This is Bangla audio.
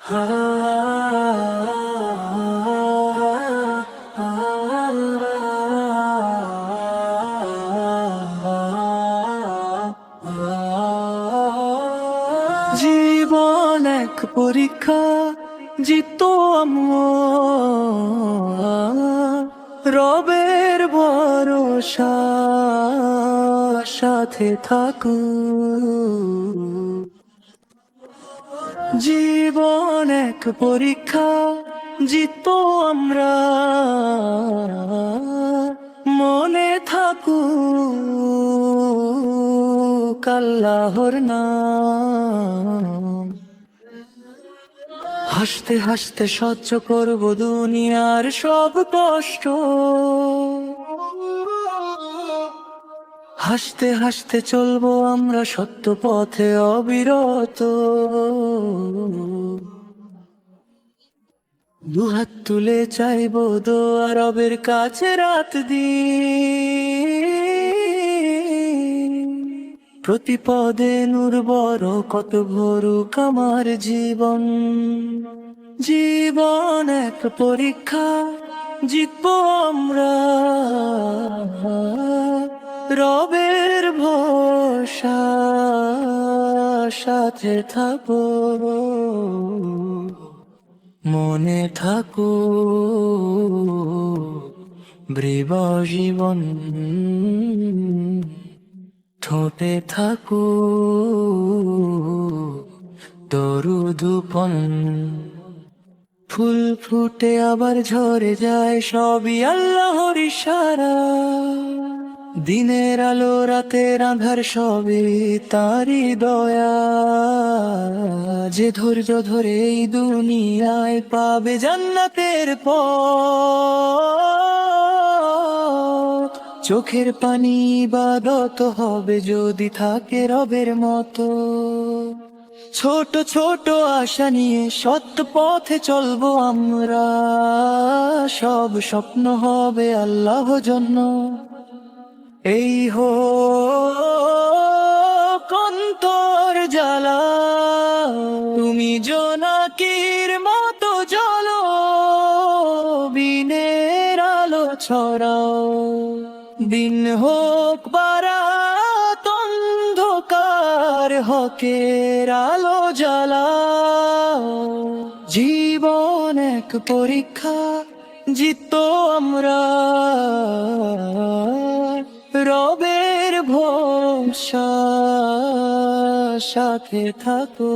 জীবন এক পরীক্ষা, জিতো আমরা রবের ভরসা, সাথে থাকু। জীবন এক পরীক্ষা, জিতো আমরা মনে থাকু আল্লাহর নাম। হাসতে হাসতে সহ্য করব দুনিয়ার সব কষ্ট, হাসতে হাসতে চলবো আমরা সত্য পথে অবিরত। দুহাত তুলে চাইবো দোয়া রবের কাছে রাত দিন, প্রতি পদে নূর বড় কত ভরুক আমার জীবন। জীবন এক পরীক্ষা, জিতবো আমরা রবের ভরসা, সাথে থাকো মনে থাকো বৃব জীবন, ঠোঁটে থাকো দরুদুপন। ফুল ফুটে আবার ঝরে যায়, সবই আল্লাহর ইশারা। দিনের আলো রাতের আঁধার সবই তারই দয়া। যে ধৈর্য ধরে এই দুনিয়ায় পাবে জান্নাতের পথ। চোখের পানি ইবাদত হবে যদি থাকে রবের মতো। ছোট ছোট আশা নিয়ে সত্য পথে চলবো আমরা, সব স্বপ্ন হবে আল্লাহ জন্য। এই হোক অন্তর জ্বালা, তুমি জোনাকির মতো জ্বলো, বিনের আলো ছড়াও। দিন হোক বারাত অন্ধকার, হকের আলো জ্বালাও। জীবন এক পরীক্ষা, জিততো আমরা রবের ভরসা, সাথে থাকো।